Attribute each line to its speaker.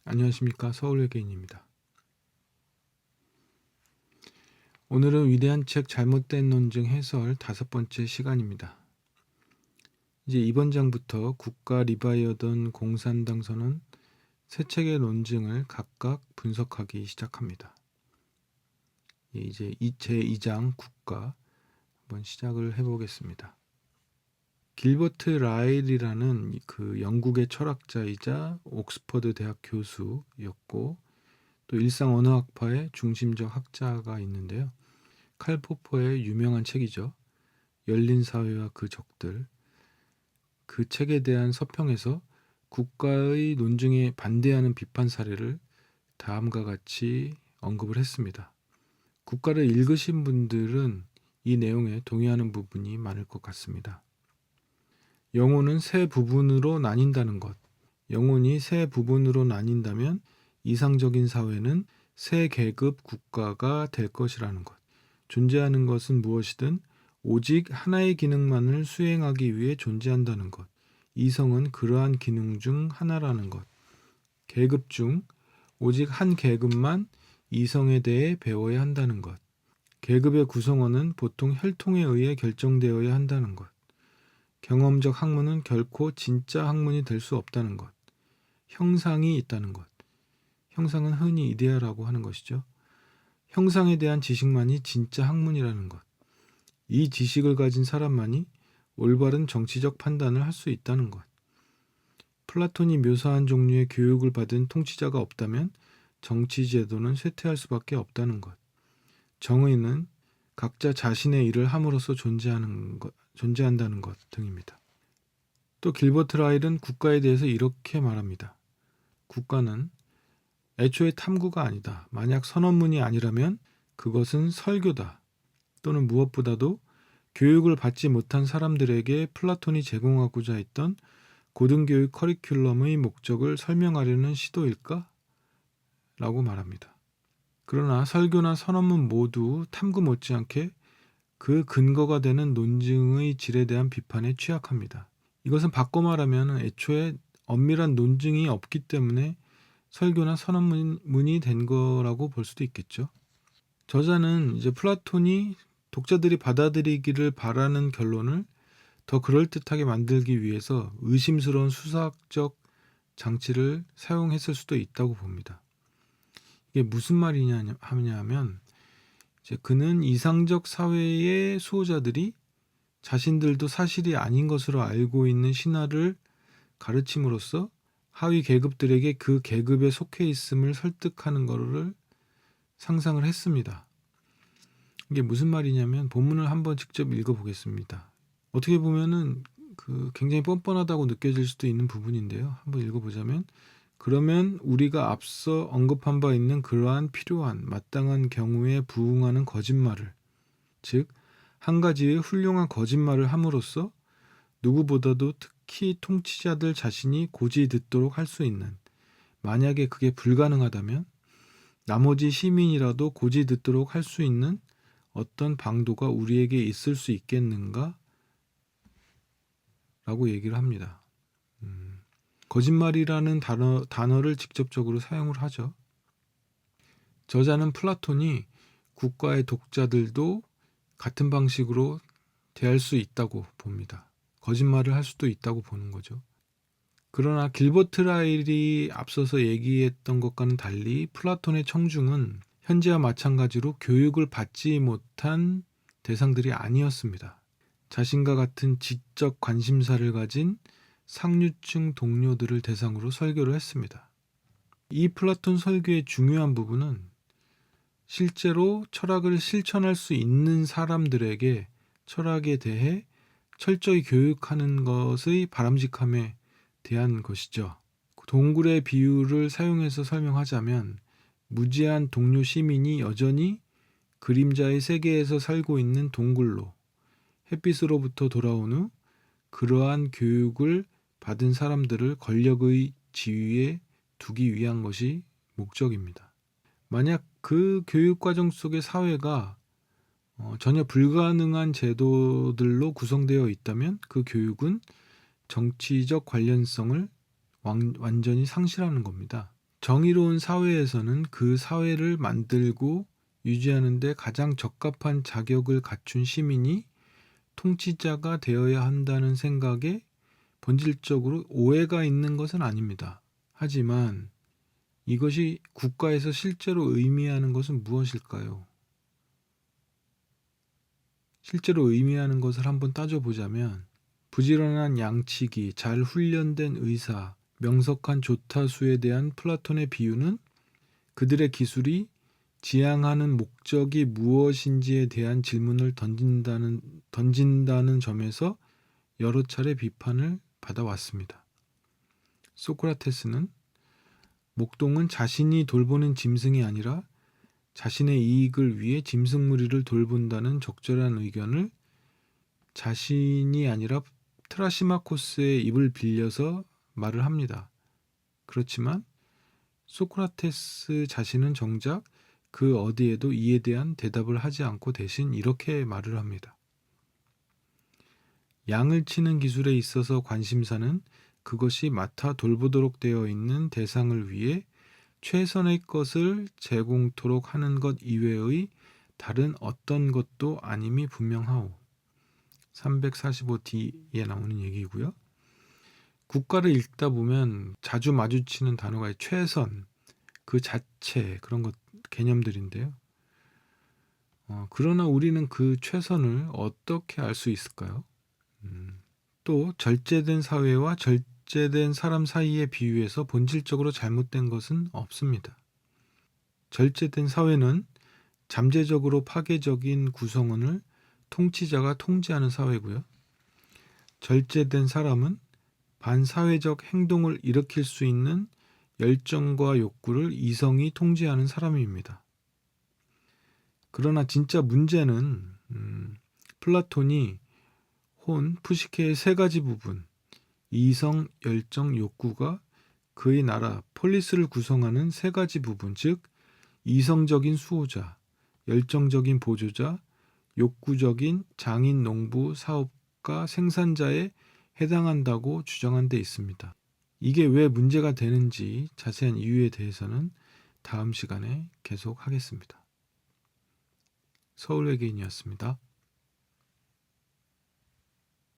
Speaker 1: 안녕하십니까. 서울외계인입니다. 오늘은 위대한 책 잘못된 논증 해설 5번째 시간입니다. 이제 이번 장부터 국가 리바이어던 공산당 선언 세 책의 논증을 각각 분석하기 시작합니다. 이제 제2장 국가 한번 시작을 해보겠습니다. 길버트 라일이라는 그 영국의 철학자이자 옥스퍼드 대학 교수였고 또 일상 언어학파의 중심적 학자가 있는데요. 칼 포퍼의 유명한 책이죠. 열린 사회와 그 적들. 그 책에 대한 서평에서 국가의 논증에 반대하는 비판 사례를 다음과 같이 언급을 했습니다. 국가를 읽으신 분들은 이 내용에 동의하는 부분이 많을 것 같습니다. 영혼은 세 부분으로 나뉜다는 것. 영혼이 세 부분으로 나뉜다면 이상적인 사회는 세 계급 국가가 될 것이라는 것. 존재하는 것은 무엇이든 오직 하나의 기능만을 수행하기 위해 존재한다는 것. 이성은 그러한 기능 중 하나라는 것. 계급 중 오직 한 계급만 이성에 대해 배워야 한다는 것. 계급의 구성원은 보통 혈통에 의해 결정되어야 한다는 것. 경험적 학문은 결코 진짜 학문이 될 수 없다는 것. 형상이 있다는 것. 형상은 흔히 이데아라고 하는 것이죠. 형상에 대한 지식만이 진짜 학문이라는 것. 이 지식을 가진 사람만이 올바른 정치적 판단을 할 수 있다는 것. 플라톤이 묘사한 종류의 교육을 받은 통치자가 없다면 정치 제도는 쇠퇴할 수밖에 없다는 것. 정의는 각자 자신의 일을 함으로써 존재한다는 것 등입니다. 또 길버트 라일은 국가에 대해서 이렇게 말합니다. 국가는 애초에 탐구가 아니다. 만약 선언문이 아니라면 그것은 설교다. 또는 무엇보다도 교육을 받지 못한 사람들에게 플라톤이 제공하고자 했던 고등교육 커리큘럼의 목적을 설명하려는 시도일까? 라고 말합니다. 그러나 설교나 선언문 모두 탐구 못지않게 그 근거가 되는 논증의 질에 대한 비판에 취약합니다. 이것은 바꿔 말하면 애초에 엄밀한 논증이 없기 때문에 설교나 선언문이 된 거라고 볼 수도 있겠죠. 저자는 이제 플라톤이 독자들이 받아들이기를 바라는 결론을 더 그럴듯하게 만들기 위해서 의심스러운 수학적 장치를 사용했을 수도 있다고 봅니다. 이게 무슨 말이냐 하면 이제 그는 이상적 사회의 수호자들이 자신들도 사실이 아닌 것으로 알고 있는 신화를 가르침으로써 하위 계급들에게 그 계급에 속해 있음을 설득하는 것을 상상을 했습니다. 이게 무슨 말이냐면 본문을 한번 직접 읽어보겠습니다. 어떻게 보면은 굉장히 뻔뻔하다고 느껴질 수도 있는 부분인데요. 한번 읽어보자면 그러면 우리가 앞서 언급한 바 있는 그러한 필요한 마땅한 경우에 부응하는 거짓말을 즉 한 가지의 훌륭한 거짓말을 함으로써 누구보다도 특히 통치자들 자신이 고지 듣도록 할 수 있는 만약에 그게 불가능하다면 나머지 시민이라도 고지 듣도록 할 수 있는 어떤 방도가 우리에게 있을 수 있겠는가? 라고 얘기를 합니다. 거짓말이라는 단어를 직접적으로 사용을 하죠. 저자는 플라톤이 국가의 독자들도 같은 방식으로 대할 수 있다고 봅니다. 거짓말을 할 수도 있다고 보는 거죠. 그러나 길버트 라일이 앞서서 얘기했던 것과는 달리 플라톤의 청중은 현재와 마찬가지로 교육을 받지 못한 대상들이 아니었습니다. 자신과 같은 지적 관심사를 가진 상류층 동료들을 대상으로 설교를 했습니다. 이 플라톤 설교의 중요한 부분은 실제로 철학을 실천할 수 있는 사람들에게 철학에 대해 철저히 교육하는 것의 바람직함에 대한 것이죠. 동굴의 비유를 사용해서 설명하자면 무지한 동료 시민이 여전히 그림자의 세계에서 살고 있는 동굴로 햇빛으로부터 돌아온 후 그러한 교육을 받은 사람들을 권력의 지위에 두기 위한 것이 목적입니다. 만약 그 교육과정 속의 사회가 전혀 불가능한 제도들로 구성되어 있다면 그 교육은 정치적 관련성을 완전히 상실하는 겁니다. 정의로운 사회에서는 그 사회를 만들고 유지하는 데 가장 적합한 자격을 갖춘 시민이 통치자가 되어야 한다는 생각에 본질적으로 오해가 있는 것은 아닙니다. 하지만 이것이 국가에서 실제로 의미하는 것은 무엇일까요? 실제로 의미하는 것을 한번 따져보자면 부지런한 양치기, 잘 훈련된 의사, 명석한 조타수에 대한 플라톤의 비유는 그들의 기술이 지향하는 목적이 무엇인지에 대한 질문을 던진다는 점에서 여러 차례 비판을 받아왔습니다. 소크라테스는 목동은 자신이 돌보는 짐승이 아니라 자신의 이익을 위해 짐승무리를 돌본다는 적절한 의견을 자신이 아니라 트라시마코스의 입을 빌려서 말을 합니다. 그렇지만 소크라테스 자신은 정작 그 어디에도 이에 대한 대답을 하지 않고 대신 이렇게 말을 합니다. 양을 치는 기술에 있어서 관심사는 그것이 맡아 돌보도록 되어 있는 대상을 위해 최선의 것을 제공토록 하는 것 이외의 다른 어떤 것도 아님이 분명하오. 345D에 나오는 얘기고요. 국가를 읽다 보면 자주 마주치는 단어가 최선, 그 자체 그런 것 개념들인데요. 그러나 우리는 그 최선을 어떻게 알 수 있을까요? 또 절제된 사회와 절제된 사람 사이의 비유에서 본질적으로 잘못된 것은 없습니다. 절제된 사회는 잠재적으로 파괴적인 구성원을 통치자가 통제하는 사회고요. 절제된 사람은 반사회적 행동을 일으킬 수 있는 열정과 욕구를 이성이 통제하는 사람입니다. 그러나 진짜 문제는 플라톤이 푸시케의 세 가지 부분, 이성, 열정, 욕구가 그의 나라 폴리스를 구성하는 세 가지 부분, 즉 이성적인 수호자, 열정적인 보조자, 욕구적인 장인, 농부, 사업가, 생산자에 해당한다고 주장한 데 있습니다. 이게 왜 문제가 되는지 자세한 이유에 대해서는 다음 시간에 계속하겠습니다. 서울외계인이었습니다.